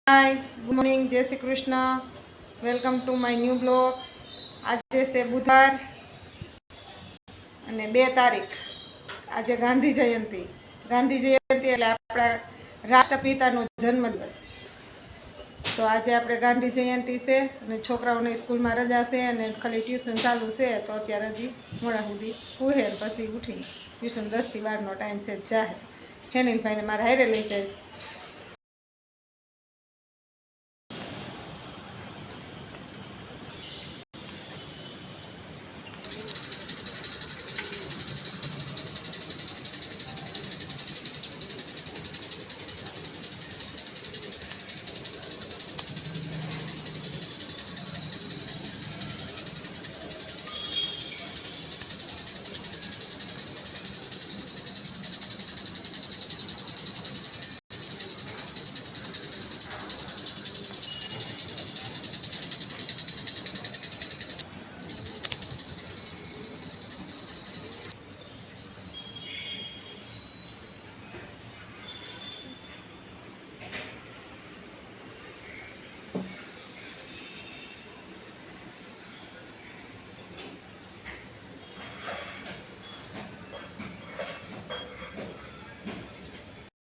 हाय good morning जय Shri Krishna welcome to my new blog. आज से बुधवार અને 2 તારીખ આજે ગાંધી જયંતિ એટલે આપણા રાષ્ટ્રપિતાનો જન્મદિવસ। તો આજે આપણે ગાંધી જયંતિ છે અને છોકરાઓને સ્કૂલમાં રજા છે અને ખાલી ટ્યુશન ચાલુ છે। તો અત્યારે હજી મોડા સુધી પૂહે પછી ઉઠીને ટ્યુશન 10 થી 12નો ટાઈમ છે જાહે। હેનિલભાઈને મારા હારે લઈ જઈશ।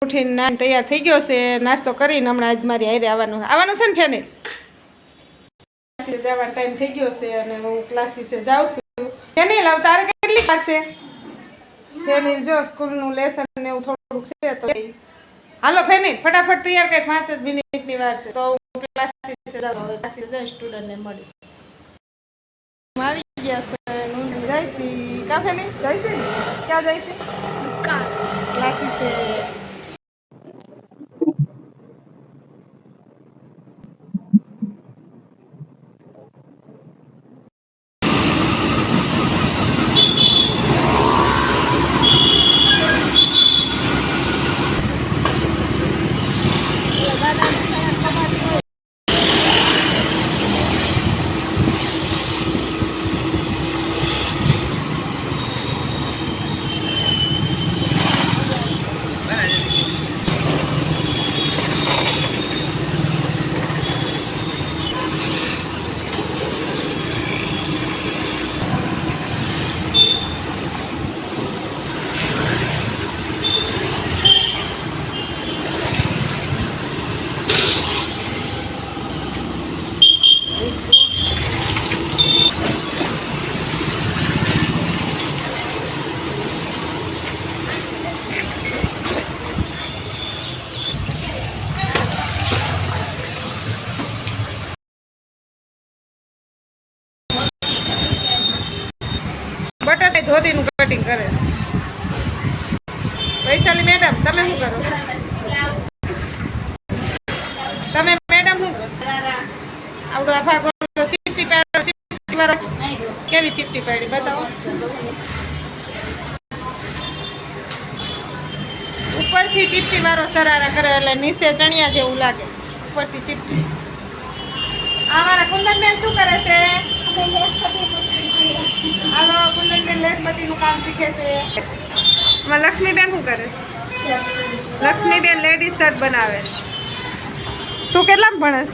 ઉઠીને નાન તૈયાર થઈ ગયો છે, નાસ્તો કરીને હમણાં આજ મારી હારે આવવાનું છે ને ફેને ક્લાસીસ જવાનો ટાઈમ થઈ ગયો છે અને હું ક્લાસીસે જાઉં છું। ફેને લાવ તારે કેટલી ક્લાસ છે? ફેને જો સ્કૂલનું લેસન ને એવું થોડુંક છે તો હાલો ફેને ફટાફટ તૈયાર કર, 5 જ મિનિટની વાર છે તો હું ક્લાસીસે જાઉં। હવે ક્લાસીસે જઈને સ્ટુડન્ટને મળી આવી ગયા છે। હું જાય છે કા ફેને જાય છે ને ક્યાં જાય છે? દુકાન ક્લાસીસે। બટાટા ધોતીનું કટિંગ કરે વૈશાલી મેડમ। તમે શું કરો? તમે મેડમ શું કરો? આવડો આ ભાગો ચીપટી પાડો, ચીપટી વાળો કેવી ચીપટી પાડી બતાવો। ઉપરથી ચીપટી વાળો સરારા કરે એટલે નીચે ચણિયા જેવું લાગે, ઉપરથી ચીપટી। આ મારા કુંદનબેન શું કરે છે? હાલો કુંદનબેન લેસ પટ્ટીનું કામ શીખે છે। એમાં લક્ષ્મીબેન શું કરે? લક્ષ્મીબેન લેડીઝ શર્ટ બનાવે છે। તું કેટલામાં ભણેશ?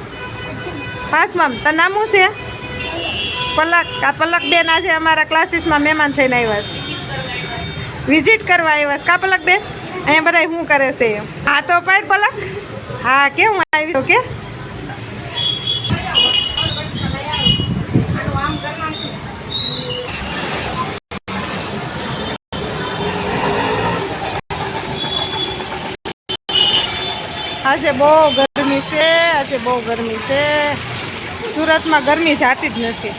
5માં। તારું નામ શું છે? પલક। આ પલક બેન આજે અમારા ક્લાસીસમાં મહેમાન થઈને આવ્યા છે, વિઝિટ કરવા આવ્યા છે કા પલક બેન? અહીંયા બધા શું કરે છે? હા તો પાડ પલક। હા કેવું આવી કે આજે બહુ ગરમી છે, આજે બહુ ગરમી છે। સુરતમાં ગરમી જાતી જ નથી।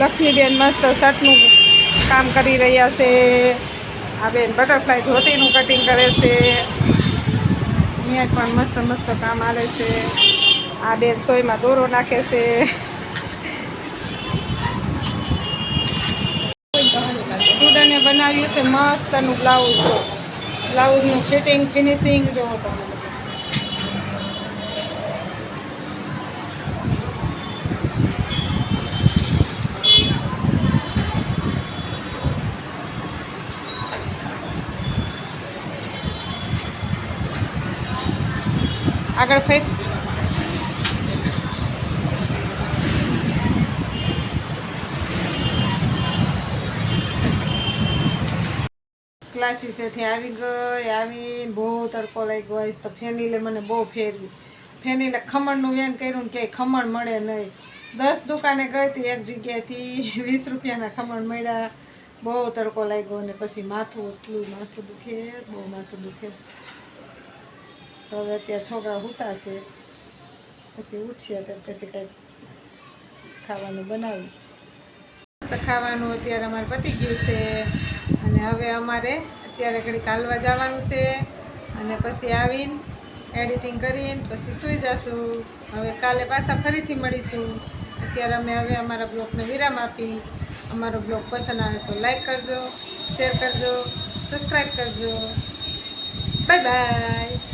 લક્ષ્મીબેન મસ્ત શર્ટનું કામ કરી રહ્યા છે। આ બેન બટરફ્લાય ધોતીનું કટિંગ કરે છે। અહીંયા પણ મસ્ત મસ્ત કામ આવે છે। આ બેન સોયમાં દોરો નાખે છે। સ્ટુડન્ટે બનાવ્યું છે મસ્તનું બ્લાઉઝ। બ્લાઉઝનું ફિટિંગ ફિનિશિંગ જોવો તમે। આગળ ફેર. ક્લાસીસેથી આવી ગઈ, આવીને બહુ તડકો લાગ્યો હોય તો ફેનિલે મને બહુ ફેરવી. ફેનિલે ખમણનું વેન કર્યું ને ક્યાંય ખમણ મળે નહીં. 10 દુકાને ગઈ હતી, એક જગ્યાએથી 20 રૂપિયાના ખમણ મળ્યા. બહુ તડકો લાગ્યો ને પછી માથું દુખે, બહુ માથું દુખે. તો હવે અત્યારે છોકરા સૂતા છે, પછી ઉઠશે તો પછી કંઈક ખાવાનું બનાવી. ખાવાનું અત્યારે અમારે પતી ગયું છે અને હવે અમારે અત્યારે ઘડી કાલવા જવાનું છે અને પછી આવીને એડિટિંગ કરીને પછી સૂઈ જશું. હવે કાલે પાછા ફરીથી મળીશું. અત્યારે અમે હવે અમારા બ્લોગને વિરામ આપી. અમારો બ્લોગ પસંદ આવે તો લાઈક કરજો, શેર કરજો, સબસ્ક્રાઈબ કરજો. Bye bye.